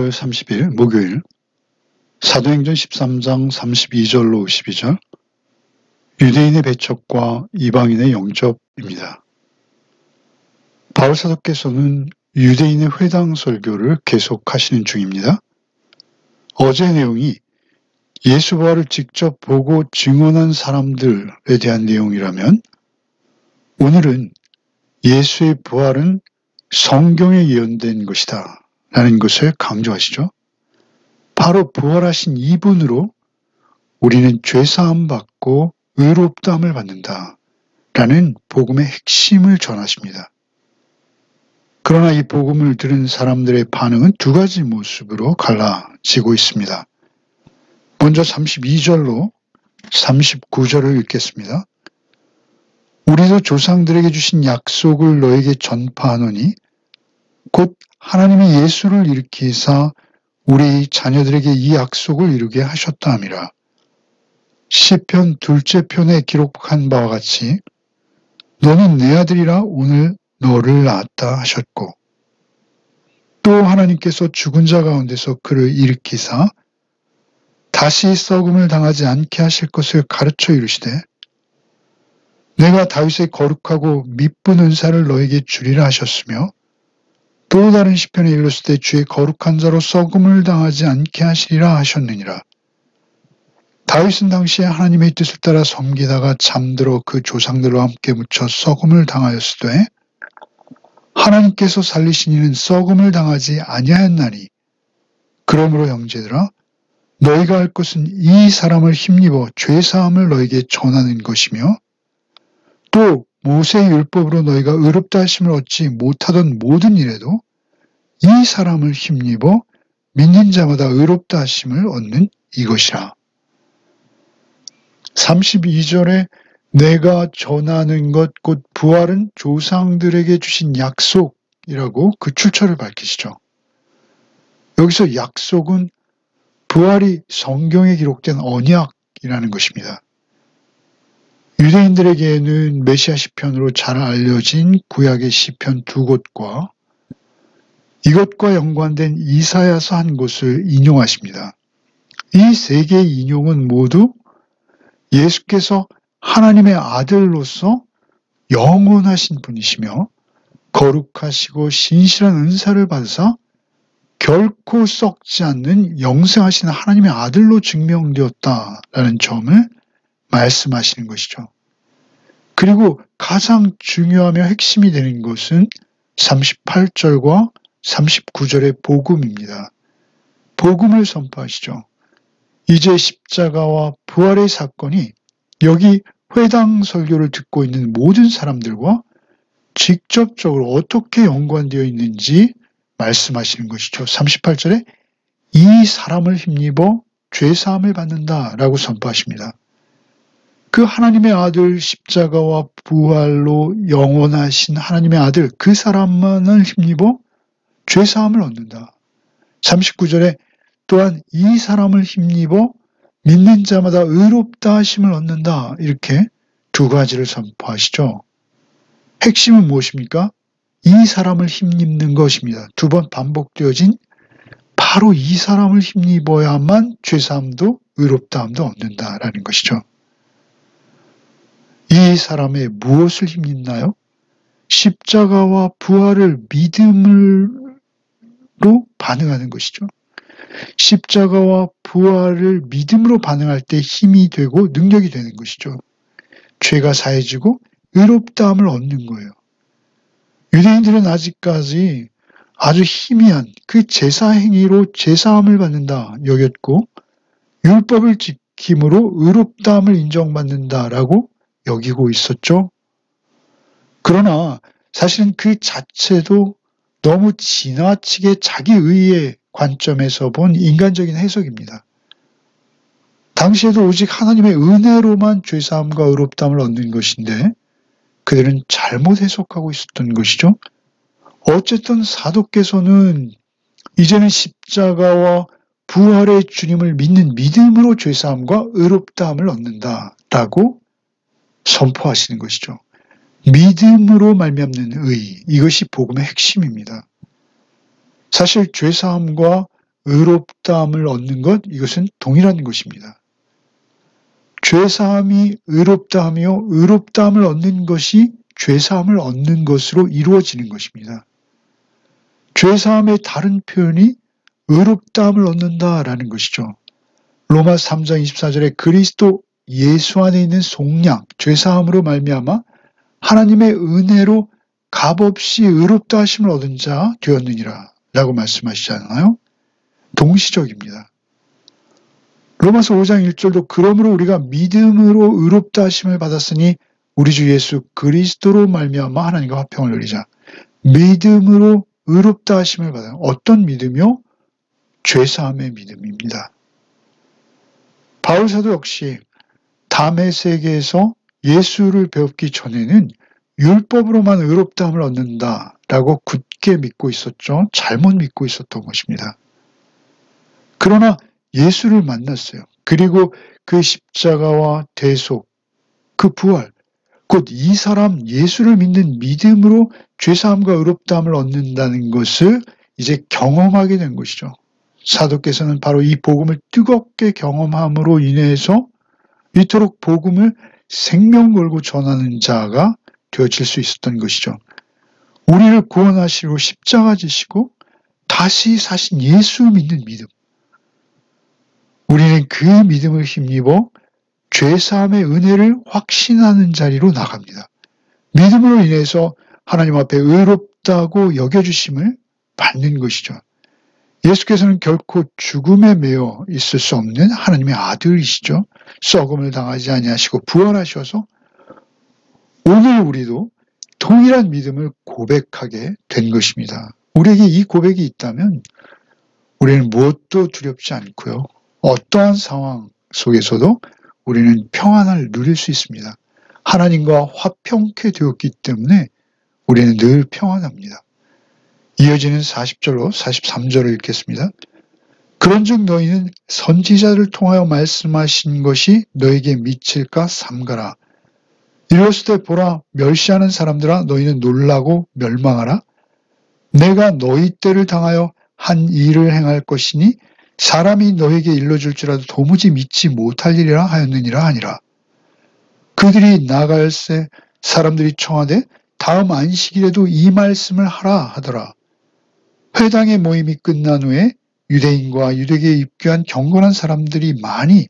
3월 30일 목요일 사도행전 13장 32절로 52절 유대인의 배척과 이방인의 영접입니다. 바울 사도께서는 유대인의 회당 설교를 계속하시는 중입니다. 어제 내용이 예수 부활을 직접 보고 증언한 사람들에 대한 내용이라면 오늘은 예수의 부활은 성경에 예언된 것이다 라는 것을 강조하시죠. 바로 부활하신 이분으로 우리는 죄사함 받고 의롭다함을 받는다 라는 복음의 핵심을 전하십니다. 그러나 이 복음을 들은 사람들의 반응은 두 가지 모습으로 갈라지고 있습니다. 먼저 32절로 39절을 읽겠습니다. 우리도 조상들에게 주신 약속을 너에게 전파하노니 곧 하나님이 예수를 일으키사 우리 자녀들에게 이 약속을 이루게 하셨다 함이라. 시편 2째 편에 기록한 바와 같이 너는 내 아들이라 오늘 너를 낳았다 하셨고 또 하나님께서 죽은 자 가운데서 그를 일으키사 다시 썩음을 당하지 않게 하실 것을 가르쳐 이르시되 내가 다윗의 거룩하고 미쁜 은사를 너에게 주리라 하셨으며 또 다른 시편에 이르렀을 때 주의 거룩한 자로 썩음을 당하지 않게 하시리라 하셨느니라. 다윗은 당시에 하나님의 뜻을 따라 섬기다가 잠들어 그 조상들과 함께 묻혀 썩음을 당하였으되 하나님께서 살리신 이는 썩음을 당하지 아니하였나니 그러므로 형제들아 너희가 할 것은 이 사람을 힘입어 죄사함을 너에게 전하는 것이며 또 모세의 율법으로 너희가 의롭다 하심을 얻지 못하던 모든 일에도 이 사람을 힘입어 믿는 자마다 의롭다 하심을 얻는 이것이라. 32절에 내가 전하는 것 곧 부활은 조상들에게 주신 약속이라고 그 출처를 밝히시죠. 여기서 약속은 부활이 성경에 기록된 언약이라는 것입니다. 유대인들에게는 메시아 시편으로 잘 알려진 구약의 시편 2곳과 이것과 연관된 이사야서 한 곳을 인용하십니다. 이 3개의 인용은 모두 예수께서 하나님의 아들로서 영원하신 분이시며 거룩하시고 신실한 은사를 받으사 결코 썩지 않는 영생하신 하나님의 아들로 증명되었다라는 점을 말씀하시는 것이죠. 그리고 가장 중요하며 핵심이 되는 것은 38절과 39절의 복음입니다. 복음을 선포하시죠. 이제 십자가와 부활의 사건이 여기 회당 설교를 듣고 있는 모든 사람들과 직접적으로 어떻게 연관되어 있는지 말씀하시는 것이죠. 38절에 이 사람을 힘입어 죄사함을 받는다라고 선포하십니다. 그 하나님의 아들 십자가와 부활로 영원하신 하나님의 아들 그 사람만을 힘입어 죄사함을 얻는다. 39절에 또한 이 사람을 힘입어 믿는 자마다 의롭다 하심을 얻는다. 이렇게 두 가지를 선포하시죠. 핵심은 무엇입니까? 이 사람을 힘입는 것입니다. 2번 반복되어진 바로 이 사람을 힘입어야만 죄사함도 의롭다함도 얻는다라는 것이죠. 이 사람의 무엇을 힘입나요? 십자가와 부활을 믿음으로 반응하는 것이죠. 십자가와 부활을 믿음으로 반응할 때 힘이 되고 능력이 되는 것이죠. 죄가 사해지고 의롭다함을 얻는 거예요. 유대인들은 아직까지 아주 희미한 그 제사 행위로 제사함을 받는다 여겼고 율법을 지킴으로 의롭다함을 인정받는다라고 여기고 있었죠. 그러나 사실은 그 자체도 너무 지나치게 자기의의 관점에서 본 인간적인 해석입니다. 당시에도 오직 하나님의 은혜로만 죄사함과 의롭다함을 얻는 것인데 그들은 잘못 해석하고 있었던 것이죠. 어쨌든 사도께서는 이제는 십자가와 부활의 주님을 믿는 믿음으로 죄사함과 의롭다함을 얻는다라고 선포하시는 것이죠. 믿음으로 말미암는 의, 이것이 복음의 핵심입니다. 사실 죄사함과 의롭다함을 얻는 것, 이것은 동일한 것입니다. 죄사함이 의롭다하며 의롭다함을 얻는 것이 죄사함을 얻는 것으로 이루어지는 것입니다. 죄사함의 다른 표현이 의롭다함을 얻는다라는 것이죠. 로마서 3장 24절에 그리스도 예수 안에 있는 속량, 죄사함으로 말미암아 하나님의 은혜로 값없이 의롭다 하심을 얻은 자 되었느니라 라고 말씀하시잖아요. 동시적입니다. 로마서 5장 1절도 그러므로 우리가 믿음으로 의롭다 하심을 받았으니 우리 주 예수 그리스도로 말미암아 하나님과 화평을 누리자. 믿음으로 의롭다 하심을 받아요. 어떤 믿음이요? 죄사함의 믿음입니다. 바울 사도 역시 다메섹에서 예수를 배웠기 전에는 율법으로만 의롭다함을 얻는다라고 굳게 믿고 있었죠. 잘못 믿고 있었던 것입니다. 그러나 예수를 만났어요. 그리고 그 십자가와 대속, 그 부활, 곧 이 사람 예수를 믿는 믿음으로 죄사함과 의롭다함을 얻는다는 것을 이제 경험하게 된 것이죠. 사도께서는 바로 이 복음을 뜨겁게 경험함으로 인해서 이토록 복음을 생명 걸고 전하는 자가 되어질 수 있었던 것이죠. 우리를 구원하시고 십자가 지시고 다시 사신 예수 믿는 믿음. 우리는 그 믿음을 힘입어 죄사함의 은혜를 확신하는 자리로 나갑니다. 믿음으로 인해서 하나님 앞에 의롭다고 여겨주심을 받는 것이죠. 예수께서는 결코 죽음에 매여 있을 수 없는 하나님의 아들이시죠. 썩음을 당하지 아니하시고 부활하셔서 오늘 우리도 동일한 믿음을 고백하게 된 것입니다. 우리에게 이 고백이 있다면 우리는 무엇도 두렵지 않고요. 어떠한 상황 속에서도 우리는 평안을 누릴 수 있습니다. 하나님과 화평케 되었기 때문에 우리는 늘 평안합니다. 이어지는 40절로 43절을 읽겠습니다. 그런즉 너희는 선지자를 통하여 말씀하신 것이 너에게 미칠까 삼가라. 이르렀을 때 보라 멸시하는 사람들아 너희는 놀라고 멸망하라. 내가 너희 때를 당하여 한 일을 행할 것이니 사람이 너에게 일러줄지라도 도무지 믿지 못할 일이라 하였느니라 하니라. 그들이 나갈새 사람들이 청하되 다음 안식일에도 이 말씀을 하라 하더라. 회당의 모임이 끝난 후에 유대인과 유대계에 입교한 경건한 사람들이 많이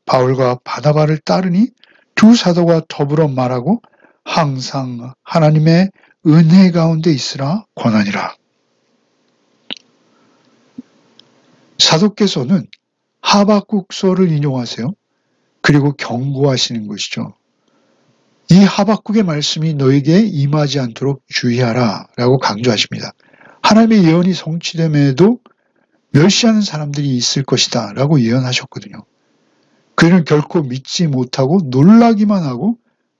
바울과 바나바를 따르니 두 사도가 더불어 말하고 항상 하나님의 은혜 가운데 있으라 권하니라. 사도께서는 하박국서를 인용하세요. 그리고 경고하시는 것이죠. 이 하박국의 말씀이 너에게 임하지 않도록 주의하라 라고 강조하십니다. 하나님의 예언이 성취됨에도 멸시하는 사람들이 있을 것이다 라고 예언하셨거든요. 그들은 결코 믿지 못하고 놀라기만 하고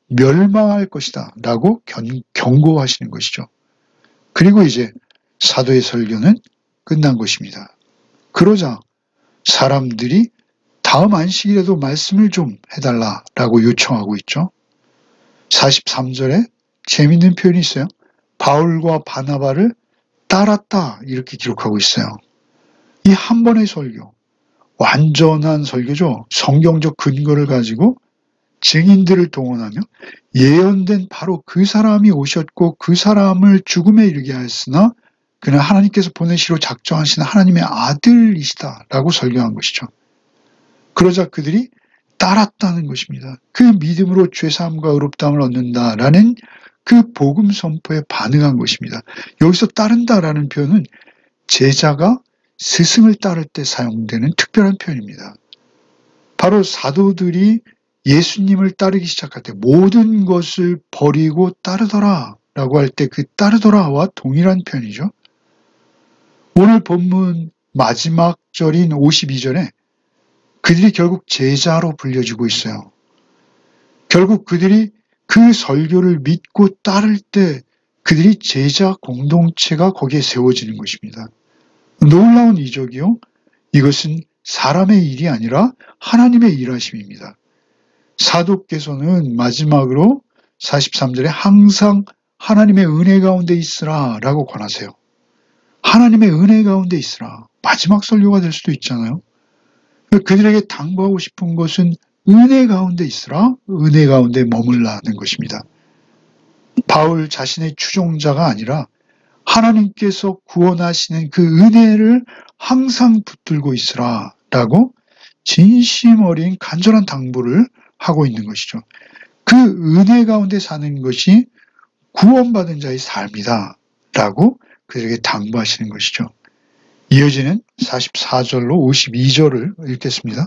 멸망할 것이다 라고 경고하시는 것이죠. 그리고 이제 사도의 설교는 끝난 것입니다. 그러자 사람들이 다음 안식일에도 말씀을 좀 해달라라고 요청하고 있죠. 43절에 재미있는 표현이 있어요. 바울과 바나바를 따랐다 이렇게 기록하고 있어요. 이 한 번의 설교, 완전한 설교죠. 성경적 근거를 가지고 증인들을 동원하며 예언된 바로 그 사람이 오셨고 그 사람을 죽음에 이르게 하였으나 그는 하나님께서 보내시로 작정하신 하나님의 아들이시다라고 설교한 것이죠. 그러자 그들이 따랐다는 것입니다. 그 믿음으로 죄사함과 의롭다함을 얻는다라는 그 복음 선포에 반응한 것입니다. 여기서 따른다라는 표현은 제자가 스승을 따를 때 사용되는 특별한 표현입니다. 바로 사도들이 예수님을 따르기 시작할 때 모든 것을 버리고 따르더라 라고 할 때 그 따르더라와 동일한 표현이죠. 오늘 본문 마지막 절인 52절에 그들이 결국 제자로 불려지고 있어요. 결국 그들이 그 설교를 믿고 따를 때 그들이 제자 공동체가 거기에 세워지는 것입니다. 놀라운 이적이요. 이것은 사람의 일이 아니라 하나님의 일하심입니다. 사도께서는 마지막으로 43절에 항상 하나님의 은혜 가운데 있으라 라고 권하세요. 하나님의 은혜 가운데 있으라. 마지막 설교가 될 수도 있잖아요. 그들에게 당부하고 싶은 것은 은혜 가운데 있으라, 은혜 가운데 머물라는 것입니다. 바울 자신의 추종자가 아니라 하나님께서 구원하시는 그 은혜를 항상 붙들고 있으라 라고 진심 어린 간절한 당부를 하고 있는 것이죠. 그 은혜 가운데 사는 것이 구원받은 자의 삶이다 라고 그들에게 당부하시는 것이죠. 이어지는 44절로 52절을 읽겠습니다.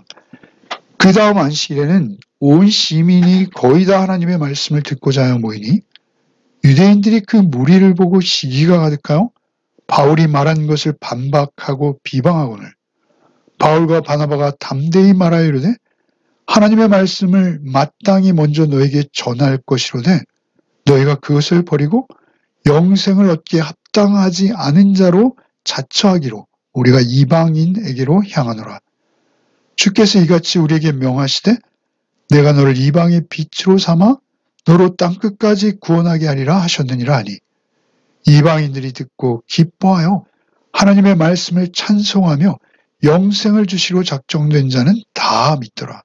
그 다음 안식일에는 온 시민이 거의 다 하나님의 말씀을 듣고자 하여 모이니 유대인들이 그 무리를 보고 시기가 가득하여 바울이 말한 것을 반박하고 비방하거늘 바울과 바나바가 담대히 말하여 이르되 하나님의 말씀을 마땅히 먼저 너에게 전할 것이로되 너희가 그것을 버리고 영생을 얻기에 합당하지 않은 자로 자처하기로 우리가 이방인에게로 향하노라. 주께서 이같이 우리에게 명하시되 내가 너를 이방의 빛으로 삼아 너로 땅끝까지 구원하게 하리라 하셨느니라 하니 이방인들이 듣고 기뻐하여 하나님의 말씀을 찬송하며 영생을 주시로 작정된 자는 다 믿더라.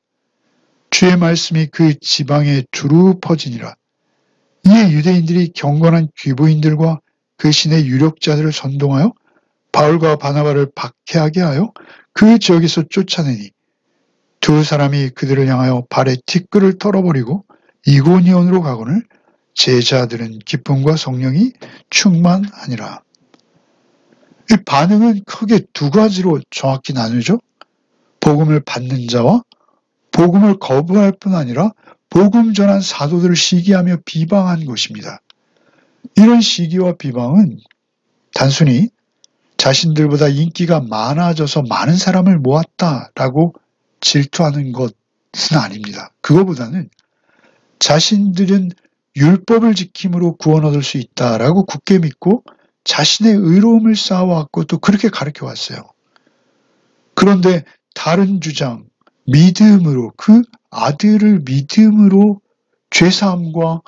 주의 말씀이 그 지방에 두루 퍼지니라. 이에 유대인들이 경건한 귀부인들과 그 신의 유력자들을 선동하여 바울과 바나바를 박해하게 하여 그 지역에서 쫓아내니 두 사람이 그들을 향하여 발에 티끌을 털어버리고 이고니온으로 가거늘 제자들은 기쁨과 성령이 충만하니라. 이 반응은 크게 두 가지로 정확히 나누죠. 복음을 받는 자와 복음을 거부할 뿐 아니라 복음 전한 사도들을 시기하며 비방한 것입니다. 이런 시기와 비방은 단순히 자신들보다 인기가 많아져서 많은 사람을 모았다라고 질투하는 것은 아닙니다. 그거보다는 자신들은 율법을 지킴으로 구원 얻을 수 있다라고 굳게 믿고 자신의 의로움을 쌓아왔고 또 그렇게 가르쳐 왔어요. 그런데 다른 주장, 믿음으로 그 아들을 믿음으로 죄사함과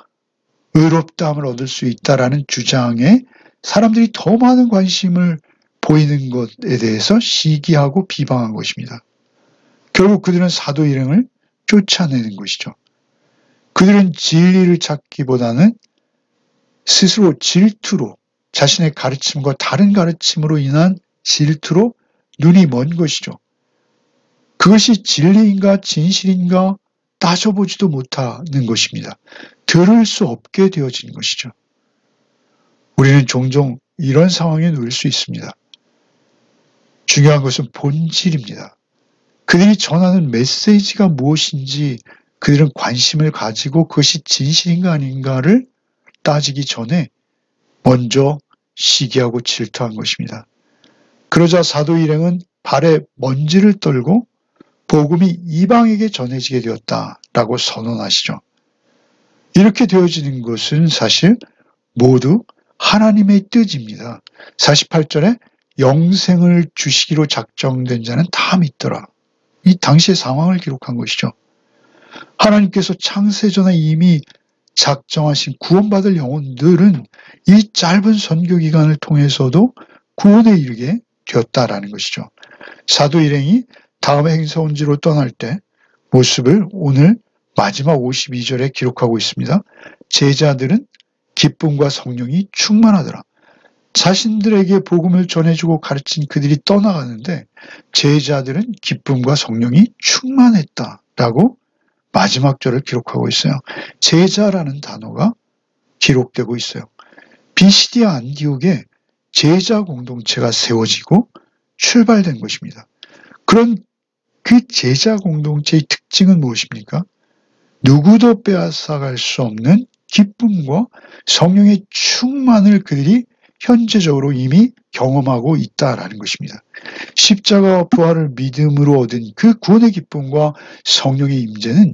의롭다함을 얻을 수 있다라는 주장에 사람들이 더 많은 관심을 보이는 것에 대해서 시기하고 비방한 것입니다. 결국 그들은 사도 일행을 쫓아내는 것이죠. 그들은 진리를 찾기보다는 스스로 질투로 자신의 가르침과 다른 가르침으로 인한 질투로 눈이 먼 것이죠. 그것이 진리인가 진실인가 따져보지도 못하는 것입니다. 들을 수 없게 되어진 것이죠. 우리는 종종 이런 상황에 놓일 수 있습니다. 중요한 것은 본질입니다. 그들이 전하는 메시지가 무엇인지 그들은 관심을 가지고 그것이 진실인가 아닌가를 따지기 전에 먼저 시기하고 질투한 것입니다. 그러자 사도 일행은 발에 먼지를 떨고 복음이 이방에게 전해지게 되었다라고 선언하시죠. 이렇게 되어지는 것은 사실 모두 하나님의 뜻입니다. 48절에 영생을 주시기로 작정된 자는 다 믿더라. 이 당시의 상황을 기록한 것이죠. 하나님께서 창세전에 이미 작정하신 구원받을 영혼들은 이 짧은 선교 기간을 통해서도 구원에 이르게 되었다라는 것이죠. 사도 일행이 다음 행선지로 떠날 때 모습을 오늘 마지막 52절에 기록하고 있습니다. 제자들은 기쁨과 성령이 충만하더라. 자신들에게 복음을 전해주고 가르친 그들이 떠나가는데 제자들은 기쁨과 성령이 충만했다라고 마지막 절을 기록하고 있어요. 제자라는 단어가 기록되고 있어요. 비시디아 안디옥에 제자 공동체가 세워지고 출발된 것입니다. 그런 그 제자 공동체의 특징은 무엇입니까? 누구도 빼앗아갈 수 없는 기쁨과 성령의 충만을 그들이 현재적으로 이미 경험하고 있다라는 것입니다. 십자가와 부활을 믿음으로 얻은 그 구원의 기쁨과 성령의 임재는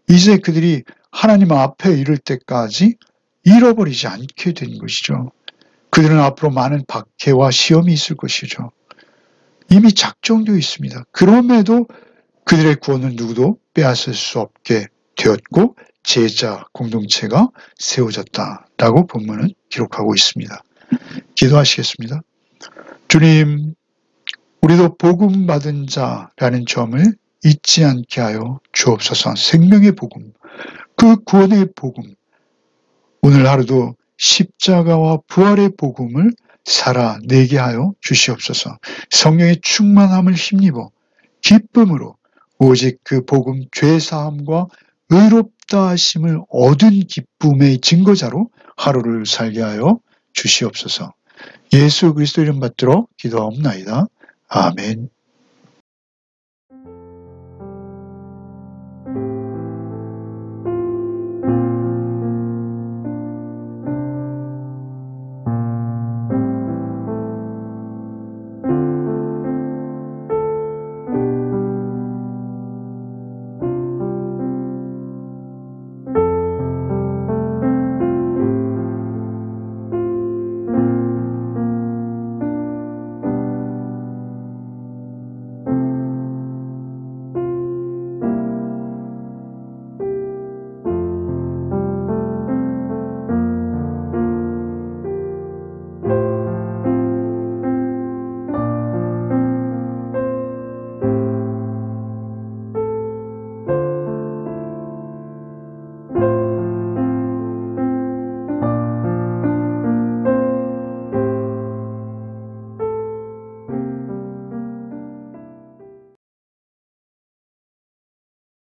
이제 그들이 하나님 앞에 이를 때까지 잃어버리지 않게 된 것이죠. 그들은 앞으로 많은 박해와 시험이 있을 것이죠. 이미 작정되어 있습니다. 그럼에도 그들의 구원은 누구도 빼앗을 수 없게 되었고 제자 공동체가 세워졌다라고 본문은 기록하고 있습니다. 기도하시겠습니다. 주님, 우리도 복음 받은 자라는 점을 잊지 않게 하여 주옵소서. 생명의 복음, 그 구원의 복음, 오늘 하루도 십자가와 부활의 복음을 살아내게 하여 주시옵소서. 성령의 충만함을 힘입어 기쁨으로 오직 그 복음 죄사함과 의롭다 하심을 얻은 기쁨의 증거자로 하루를 살게 하여 주시옵소서. 예수 그리스도 이름 받들어 기도하옵나이다. 아멘.